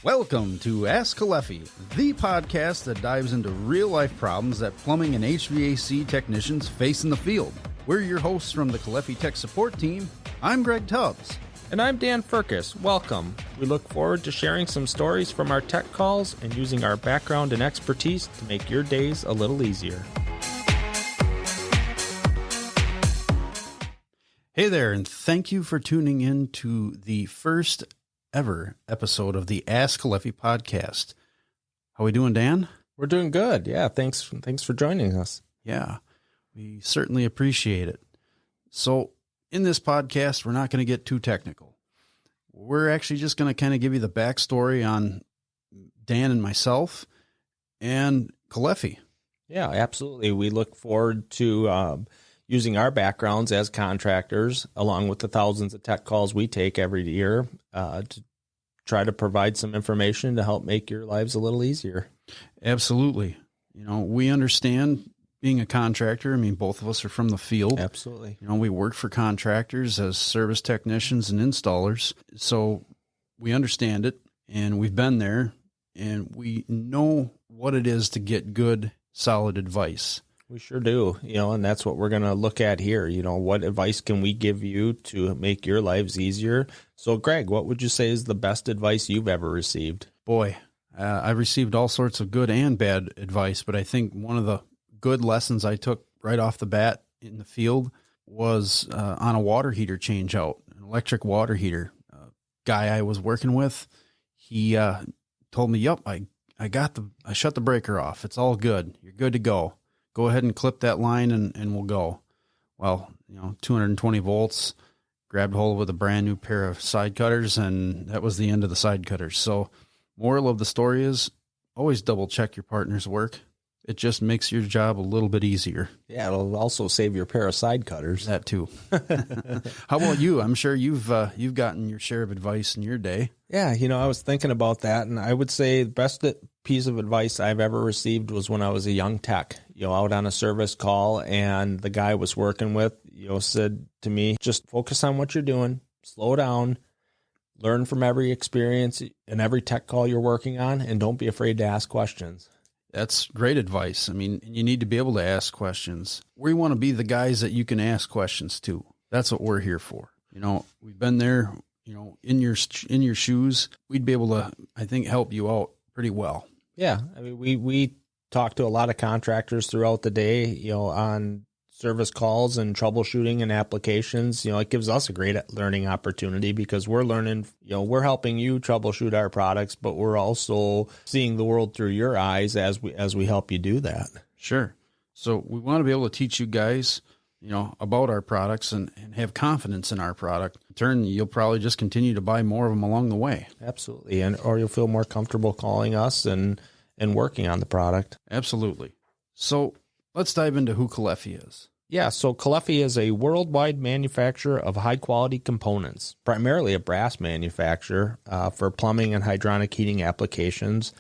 Welcome to Ask Caleffi, the podcast that dives into real-life problems that plumbing and HVAC technicians face in the field. We're your hosts from the Kalefi Tech Support Team. I'm Greg Tubbs. And I'm Dan Firkus. Welcome. We look forward to sharing some stories from our tech calls and using our background and expertise to make your days a little easier. Hey there, and thank you for tuning in to the first ever episode of the Ask Caleffi podcast. How we doing, Dan? We're doing good. Yeah, thanks for joining us. Yeah, we certainly appreciate it. So in this podcast, we're not going to get too technical. We're actually just going to kind of give you the backstory on Dan and myself and Caleffi. Yeah, absolutely. We look forward to using our backgrounds as contractors, along with the thousands of tech calls we take every year, to try to provide some information to help make your lives a little easier. Absolutely. You know, we understand being a contractor. I mean, both of us are from the field. Absolutely. You know, we work for contractors as service technicians and installers. So we understand it, and we've been there, and we know what it is to get good, solid advice. We sure do, and that's what we're going to look at here. What advice can we give you to make your lives easier? So, Greg, what would you say is the best advice you've ever received? Boy, I've received all sorts of good and bad advice, but I think one of the good lessons I took right off the bat in the field was on a water heater change out, an electric water heater. Guy I was working with, he told me, "Yup, I shut the breaker off. It's all good. You're good to go. Go ahead and clip that line and we'll go." Well, 220 volts, grabbed hold with a brand new pair of side cutters, and that was the end of the side cutters. So moral of the story is always double check your partner's work. It just makes your job a little bit easier. Yeah, it'll also save your pair of side cutters. That too. How about you? I'm sure you've gotten your share of advice in your day. Yeah, I was thinking about that, and I would say the best piece of advice I've ever received was when I was a young tech, out on a service call, and the guy I was working with, said to me, just focus on what you're doing, slow down, learn from every experience and every tech call you're working on, and don't be afraid to ask questions. That's great advice. I mean, you need to be able to ask questions. We want to be the guys that you can ask questions to. That's what we're here for. We've been there, in your shoes. We'd be able to, I think, help you out pretty well. Yeah. I mean, we talk to a lot of contractors throughout the day, on service calls and troubleshooting and applications. It gives us a great learning opportunity because we're learning, we're helping you troubleshoot our products, but we're also seeing the world through your eyes as we help you do that. Sure. So we want to be able to teach you guys, about our products and have confidence in our product. In turn, you'll probably just continue to buy more of them along the way. Absolutely. Or you'll feel more comfortable calling us and working on the product. Absolutely. So let's dive into who Caleffi is. Yeah, so Caleffi is a worldwide manufacturer of high-quality components, primarily a brass manufacturer for plumbing and hydronic heating applications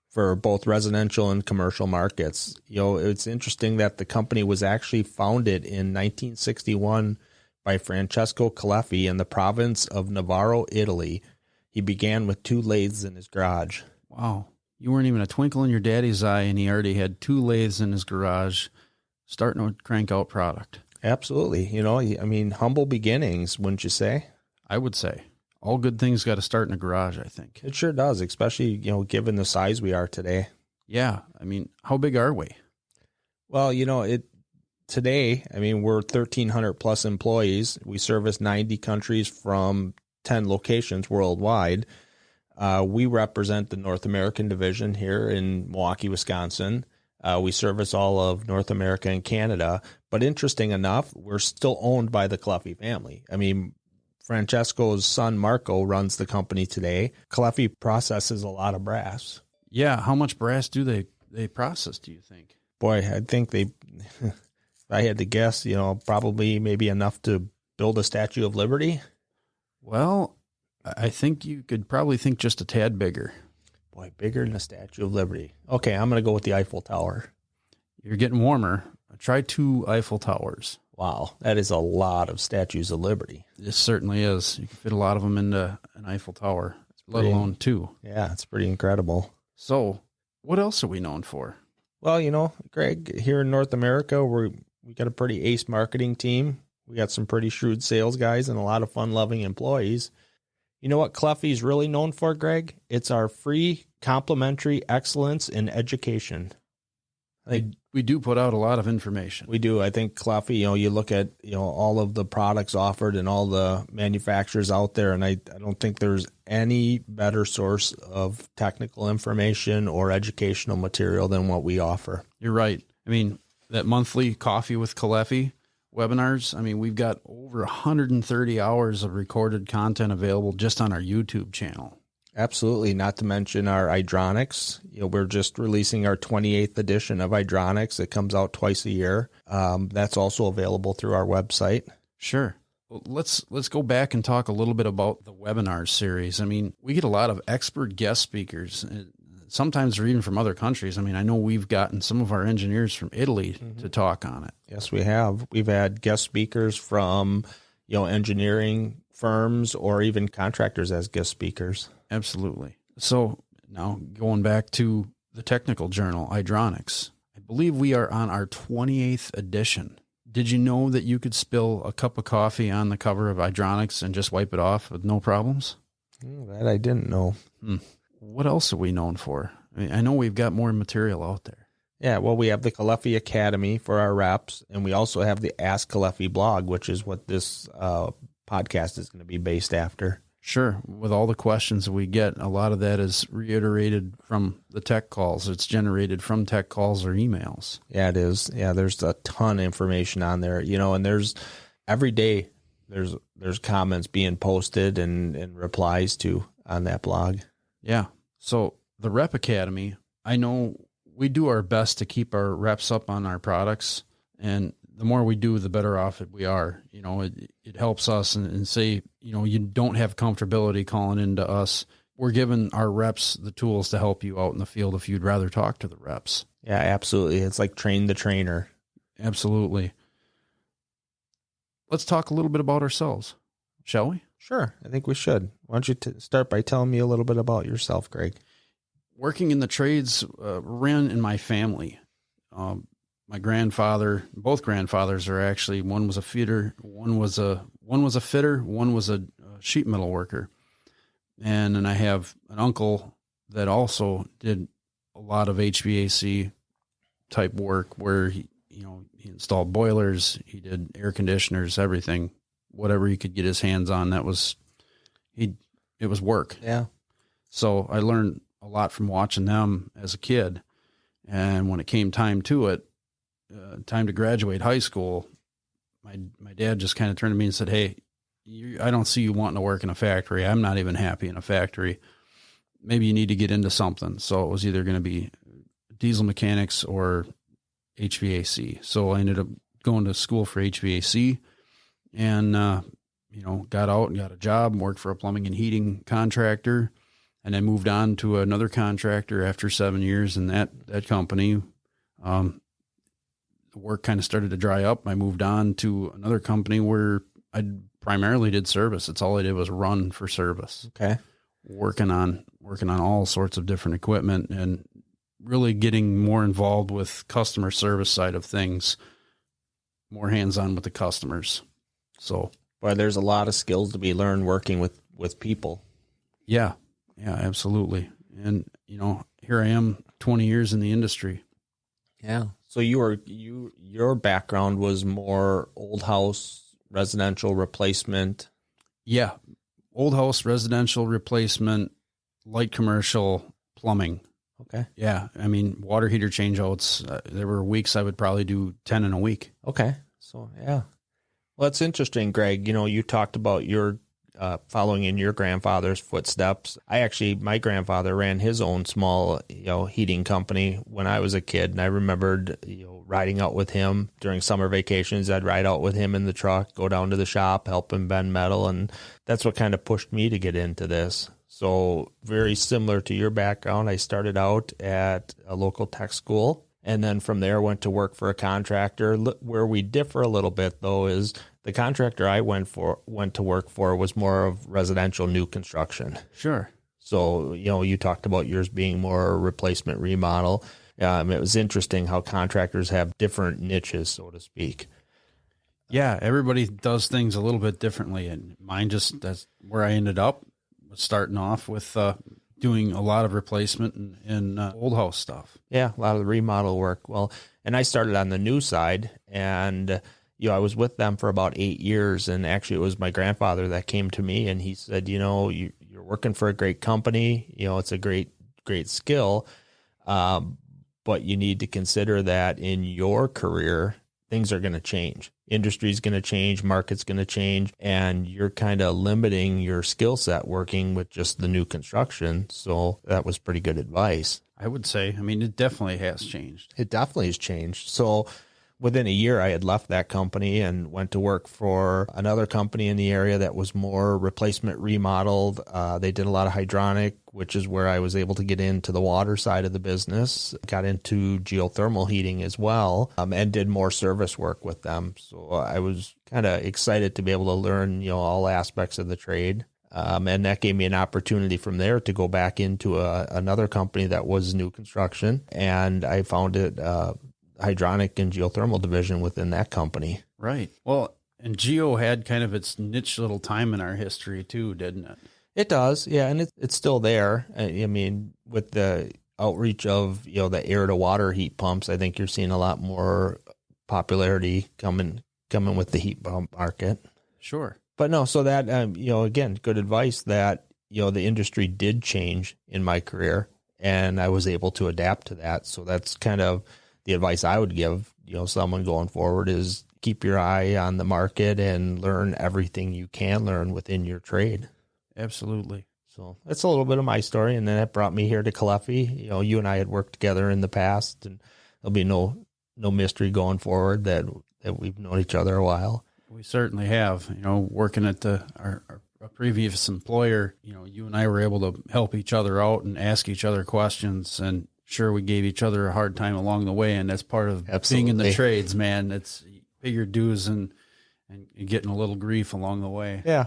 for both residential and commercial markets. It's interesting that the company was actually founded in 1961 by Francesco Caleffi in the province of Navarro, Italy. He began with 2 lathes in his garage. Wow. You weren't even a twinkle in your daddy's eye, and he already had 2 lathes in his garage starting to crank out product. Absolutely. Humble beginnings, wouldn't you say? I would say. All good things got to start in a garage, I think. It sure does, especially, given the size we are today. Yeah. How big are we? Well, today, we're 1,300 plus employees. We service 90 countries from 10 locations worldwide. We represent the North American division here in Milwaukee, Wisconsin. We service all of North America and Canada. But interesting enough, we're still owned by the Caleffi family. Francesco's son, Marco, runs the company today. Caleffi processes a lot of brass. Yeah. How much brass do they process, do you think? Boy, I think if I had to guess, probably maybe enough to build a Statue of Liberty. Well, I think you could probably think just a tad bigger. Boy, bigger than the Statue of Liberty. Okay, I'm going to go with the Eiffel Tower. You're getting warmer. Try 2 Eiffel Towers. Wow, that is a lot of Statues of Liberty. This certainly is. You can fit a lot of them into an Eiffel Tower. It's let alone 2. Yeah, it's pretty incredible. So what else are we known for? Well, Greg, here in North America, we got a pretty ace marketing team. We got some pretty shrewd sales guys and a lot of fun-loving employees. You know what Kalefi is really known for, Greg? It's our free, complimentary excellence in education. We do put out a lot of information. We do. I think Kalefi, you look at, all of the products offered and all the manufacturers out there, and I don't think there's any better source of technical information or educational material than what we offer. You're right. I mean, that monthly Coffee with Kalefi webinars, I mean, we've got over 130 hours of recorded content available just on our YouTube channel. Absolutely. Not to mention our hydronics. We're just releasing our 28th edition of hydronics. It comes out twice a year. That's also available through our website. Sure. Well, let's go back and talk a little bit about the webinar series. I mean, we get a lot of expert guest speakers. Sometimes they're even from other countries. I mean, I know we've gotten some of our engineers from Italy to talk on it. Yes, we have. We've had guest speakers from, engineering firms or even contractors as guest speakers. Absolutely. So now going back to the technical journal, Hydronics, I believe we are on our 28th edition. Did you know that you could spill a cup of coffee on the cover of Hydronics and just wipe it off with no problems? That I didn't know. What else are we known for? I mean, I know we've got more material out there. Yeah, well, we have the Kalefi Academy for our reps, and we also have the Ask Caleffi blog, which is what this podcast is going to be based after. Sure. With all the questions that we get, a lot of that is reiterated from the tech calls. It's generated from tech calls or emails. Yeah, it is. Yeah, there's a ton of information on there, and there's every day there's comments being posted and replies to on that blog. Yeah. So the Rep Academy, I know we do our best to keep our reps up on our products, and the more we do, the better off we are. It helps us and say, you don't have comfortability calling into us. We're giving our reps the tools to help you out in the field if you'd rather talk to the reps. Yeah, absolutely. It's like train the trainer. Absolutely. Let's talk a little bit about ourselves, shall we? Sure. I think we should. Why don't you start by telling me a little bit about yourself, Greg? Working in the trades ran in my family. My grandfather, both grandfathers are actually, one was a fitter, one was a fitter, one was a sheet metal worker. And then I have an uncle that also did a lot of HVAC type work where he installed boilers, he did air conditioners, everything, whatever he could get his hands on. It was work. Yeah. So I learned a lot from watching them as a kid. And when it came time to graduate high school, my dad just kind of turned to me and said, "Hey, I don't see you wanting to work in a factory. I'm not even happy in a factory. Maybe you need to get into something." So it was either going to be diesel mechanics or HVAC. So I ended up going to school for HVAC and, got out and got a job, worked for a plumbing and heating contractor. And I moved on to another contractor after 7 years in that company. The work kind of started to dry up. I moved on to another company where I primarily did service. It's all I did was run for service. Okay. Working on all sorts of different equipment and really getting more involved with customer service side of things, more hands-on with the customers. So, boy, there's a lot of skills to be learned working with people. Yeah. Yeah, absolutely. And, here I am 20 years in the industry. Yeah. So your background was more old house, residential replacement. Yeah. Old house, residential replacement, light commercial, plumbing. Okay. Yeah. I mean, water heater changeouts. There were weeks I would probably do 10 in a week. Okay. So, yeah. Well, it's interesting, Greg. You talked about your following in your grandfather's footsteps. My grandfather ran his own small, heating company when I was a kid. And I remembered, riding out with him during summer vacations. I'd ride out with him in the truck, go down to the shop, help him bend metal. And that's what kind of pushed me to get into this. So very similar to your background, I started out at a local tech school. And then from there went to work for a contractor. Where we differ a little bit, though, is the contractor I went to work for was more of residential new construction. Sure. So, you talked about yours being more replacement remodel. It was interesting how contractors have different niches, so to speak. Yeah, everybody does things a little bit differently, and mine that's where I ended up, was starting off with doing a lot of replacement and old house stuff. Yeah, a lot of the remodel work. Well, and I started on the new side, and I was with them for about 8 years, and actually it was my grandfather that came to me, and he said, you're working for a great company, it's a great skill, but you need to consider that in your career, things are going to change. Industry's going to change, market's going to change, and you're kind of limiting your skill set working with just the new construction. So that was pretty good advice. I would say, it definitely has changed. It definitely has changed. So within a year, I had left that company and went to work for another company in the area that was more replacement remodeled. They did a lot of hydronic, which is where I was able to get into the water side of the business, got into geothermal heating as well, and did more service work with them. So I was kind of excited to be able to learn, all aspects of the trade. And that gave me an opportunity from there to go back into another company that was new construction. And I found it hydronic and geothermal division within that company. Right. Well, and geo had kind of its niche little time in our history too, didn't it? It does. Yeah. And it's still there. With the outreach of, the air to water heat pumps, I think you're seeing a lot more popularity coming with the heat pump market. Sure. But no, so that, again, good advice that, the industry did change in my career and I was able to adapt to that. So that's kind of the advice I would give, someone going forward is keep your eye on the market and learn everything you can learn within your trade. Absolutely. So that's a little bit of my story. And then that brought me here to Kalefi. You and I had worked together in the past, and there'll be no mystery going forward that we've known each other a while. We certainly have, working at our previous employer, you and I were able to help each other out and ask each other questions, and sure, we gave each other a hard time along the way, and that's part of being in the trades, man. It's pay your dues and getting a little grief along the way. Yeah.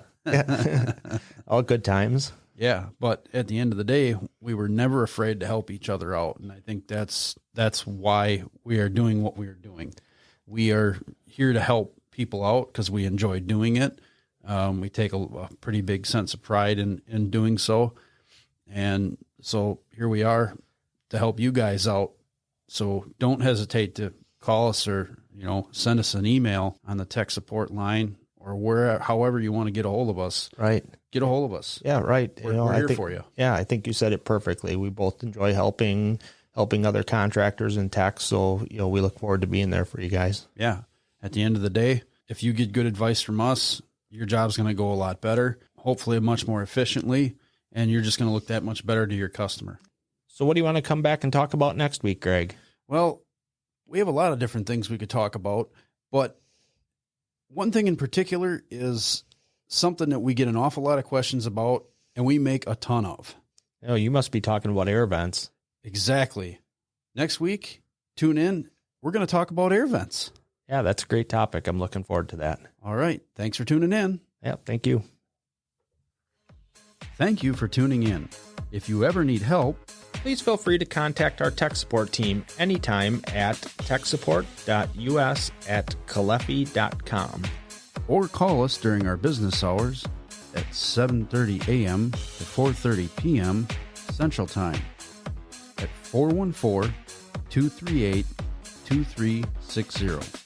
All good times. Yeah, but at the end of the day, we were never afraid to help each other out, and I think that's why we are doing what we are doing. We are here to help people out because we enjoy doing it. We take a pretty big sense of pride in doing so, and so here we are to help you guys out. So don't hesitate to call us or, send us an email on the tech support line or however you want to get a hold of us. Right. Get a hold of us. Yeah, right. We're here for you. Yeah, I think you said it perfectly. We both enjoy helping other contractors and techs. So, we look forward to being there for you guys. Yeah. At the end of the day, if you get good advice from us, your job's going to go a lot better, hopefully much more efficiently, and you're just going to look that much better to your customer. So what do you want to come back and talk about next week, Greg? Well, we have a lot of different things we could talk about, but one thing in particular is something that we get an awful lot of questions about and we make a ton of. Oh, you must be talking about air vents. Exactly. Next week, tune in. We're going to talk about air vents. Yeah, that's a great topic. I'm looking forward to that. All right. Thanks for tuning in. Yeah, thank you. Thank you for tuning in. If you ever need help, please feel free to contact our tech support team anytime at techsupport.us@kalefi.com. Or call us during our business hours at 7:30 a.m. to 4:30 p.m. Central Time at 414-238-2360.